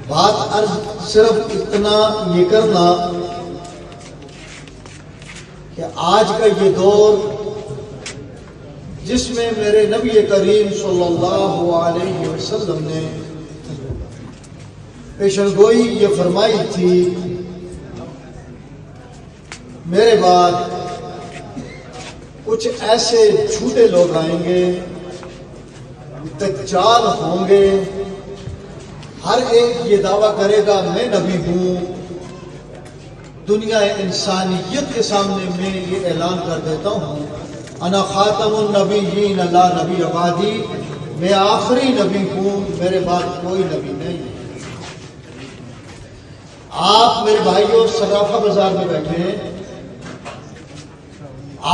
بات عرض صرف اتنا یہ کرنا کہ آج کا یہ دور جس میں میرے نبی کریم صلی اللہ علیہ وسلم نے پیشن گوئی یہ فرمائی تھی، میرے بعد کچھ ایسے جھوٹے لوگ آئیں گے، دجال ہوں گے، ہر ایک یہ دعویٰ کرے گا میں نبی ہوں۔ دنیا انسانیت کے سامنے میں یہ اعلان کر دیتا ہوں، انا خاتم النبیین لا نبی بعدی، میں آخری نبی ہوں، میرے بعد کوئی نبی نہیں۔ آپ میرے بھائیوں صرافہ بازار میں بیٹھے ہیں،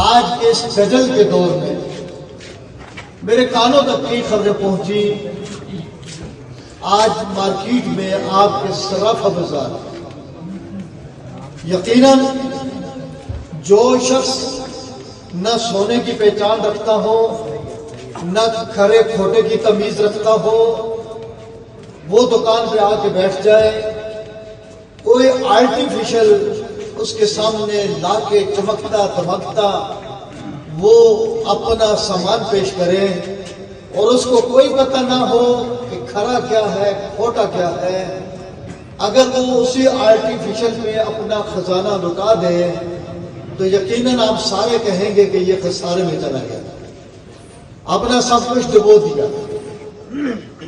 آج اس دجل کے دور میں میرے کانوں تک کئی خبریں پہنچی، آج مارکیٹ میں آپ کے صرافہ بازار یقیناً جو شخص نہ سونے کی پہچان رکھتا ہو، نہ کھرے کھوٹے کی تمیز رکھتا ہو، وہ دکان پہ آ کے بیٹھ جائے، کوئی آرٹیفیشل اس کے سامنے لا کے چمکتا دمکتا وہ اپنا سامان پیش کرے اور اس کو کوئی پتہ نہ ہو کہ کھرا کیا ہے کھوٹا کیا ہے، اگر وہ اسی آرٹیفیشل پہ اپنا خزانہ لٹا دے تو یقیناً آپ سارے کہیں گے کہ یہ خسارے میں چلا گیا، اپنا سب کچھ ڈبو دیا،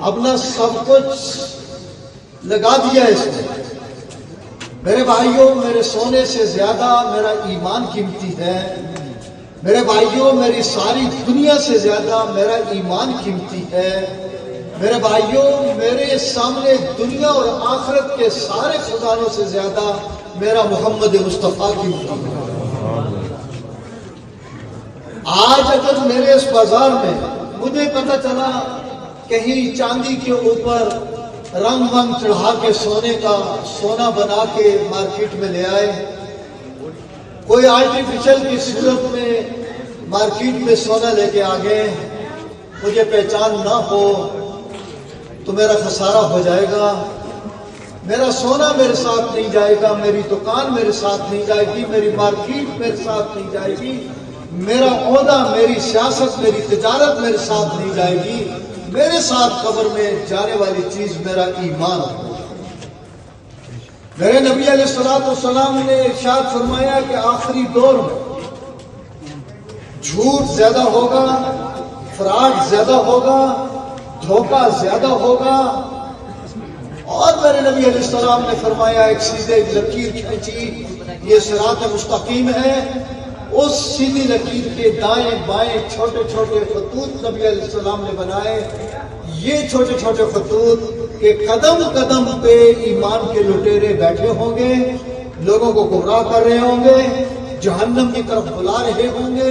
اپنا سب کچھ لگا دیا اس میں۔ میرے بھائیوں، میرے سونے سے زیادہ میرا ایمان قیمتی ہے، میرے بھائیوں میری ساری دنیا سے زیادہ میرا ایمان قیمتی ہے، میرے بھائیوں میرے سامنے دنیا اور آخرت کے سارے خزانوں سے زیادہ میرا محمد مصطفیٰ قیمتی ہے۔ آج اگر میرے اس بازار میں مجھے پتہ چلا کہیں چاندی کے اوپر رنگ ونگ چڑھا کے سونے کا سونا بنا کے مارکیٹ میں لے آئے، کوئی آرٹیفیشل کی صورت میں مارکیٹ میں سونا لے کے آ گئے، مجھے پہچان نہ ہو تو میرا خسارہ ہو جائے گا، میرا سونا میرے ساتھ نہیں جائے گا، میری دکان میرے ساتھ نہیں جائے گی، میری مارکیٹ میرے ساتھ نہیں جائے گی، میرا عہدہ، میری سیاست، میری تجارت میرے ساتھ نہیں جائے گی، میرے ساتھ قبر میں جانے والی چیز میرا ایمان ہے۔ میرے نبی علیہ السلام نے ارشاد فرمایا کہ آخری دور میں جھوٹ زیادہ ہوگا، فراڈ زیادہ ہوگا، دھوکہ زیادہ ہوگا، اور میرے نبی علیہ السلام نے فرمایا ایک سیدھے لکیر کھینچی، یہ صراط مستقیم ہے، اس سیدھی لکیر کے دائیں بائیں چھوٹے چھوٹے خطوط نبی علیہ السلام نے بنائے، یہ چھوٹے چھوٹے خطوط کہ قدم قدم پہ ایمان کے لٹیرے بیٹھے ہوں گے، لوگوں کو گمراہ کر رہے ہوں گے، جہنم کی طرف بلا رہے ہوں گے،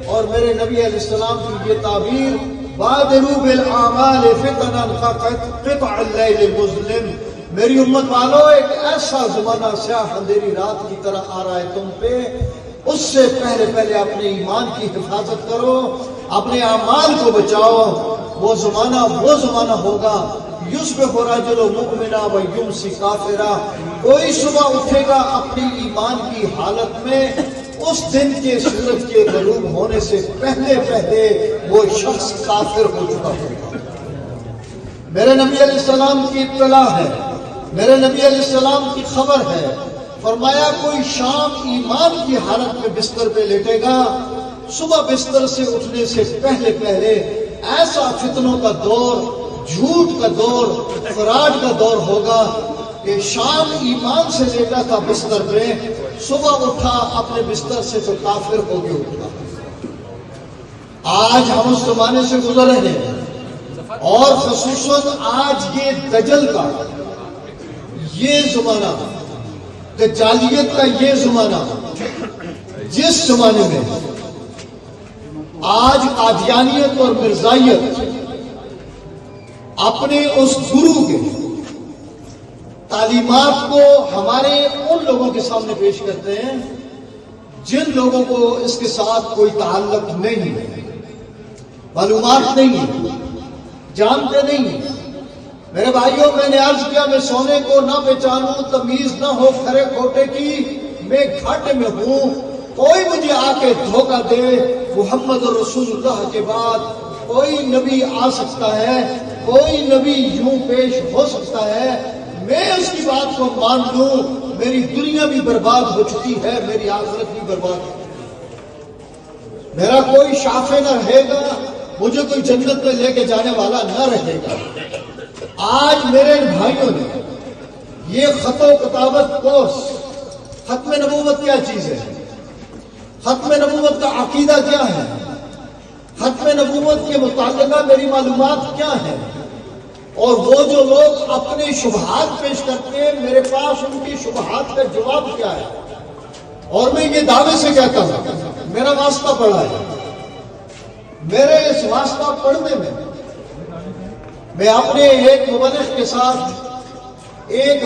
اور میرے نبی علیہ السلام کی یہ تعبیر بادروا بالاعمال فتنا قطع اللیل المظلم، میری امت والو ایک ایسا زمانہ سیاہ اندھیری رات کی طرح آ رہا ہے تم پہ، اس سے پہلے اپنے ایمان کی حفاظت کرو، اپنے اعمال کو بچاؤ، وہ زمانہ ہوگا یصبح الرجل مؤمنا ویمسی کافرا، کوئی صبح اٹھے گا اپنی ایمان کی حالت میں، اس دن کے سورج کے غروب ہونے سے پہلے وہ شخص کافر ہو چکا ہوگا۔ میرے نبی علیہ السلام کی اطلاع ہے، میرے نبی علیہ السلام کی خبر ہے، فرمایا کوئی شام ایمان کی حالت میں بستر پہ لیٹے گا، صبح بستر سے اٹھنے سے پہلے ایسا فتنوں کا دور، جھوٹ کا دور، فراڈ کا دور ہوگا کہ شام ایمان سے لیٹا تھا بستر پہ، صبح اٹھا اپنے بستر سے تو کافر ہو کے اٹھا۔ آج ہم اس زمانے سے گزر رہے ہیں، اور خصوصاً آج یہ دجل کا یہ زمانہ، دجالیت کا یہ زمانہ، جس زمانے میں آج قادیانیت اور مرزائیت اپنے اس گرو کے تعلیمات کو ہمارے ان لوگوں کے سامنے پیش کرتے ہیں جن لوگوں کو اس کے ساتھ کوئی تعلق نہیں ہے، معلومات نہیں ہے، جانتے نہیں ہیں، میرے بھائیوں، میں نے عرض کیا میں سونے کو نہ پہچانوں، تمیز نہ ہو کھرے کھوٹے کی، میں گھاٹے میں ہوں۔ کوئی مجھے آ کے دھوکہ دے، محمد رسول اللہ کے بعد کوئی نبی آ سکتا ہے، کوئی نبی یوں پیش ہو سکتا ہے، میں اس کی بات کو مان لوں، میری دنیا بھی برباد ہو چکی ہے، میری آخرت بھی برباد ہو چکی ہے، میرا کوئی شافع نہ رہے گا، مجھے کوئی جنت میں لے کے جانے والا نہ رہے گا۔ آج میرے بھائیوں نے یہ خط و کتابت کورس، ختم نبوت کیا چیز ہے، ختم نبوت کا عقیدہ کیا ہے، ختم نبوت کے متعلقہ میری معلومات کیا ہیں، اور وہ جو لوگ اپنے شبہات پیش کرتے ہیں، میرے پاس ان کی شبہات کا جواب کیا ہے۔ اور میں یہ دعوے سے کہتا ہوں، میرا واسطہ پڑا ہے، میرے اس واسطہ پڑھنے میں اپنے ایک مبلغ کے ساتھ ایک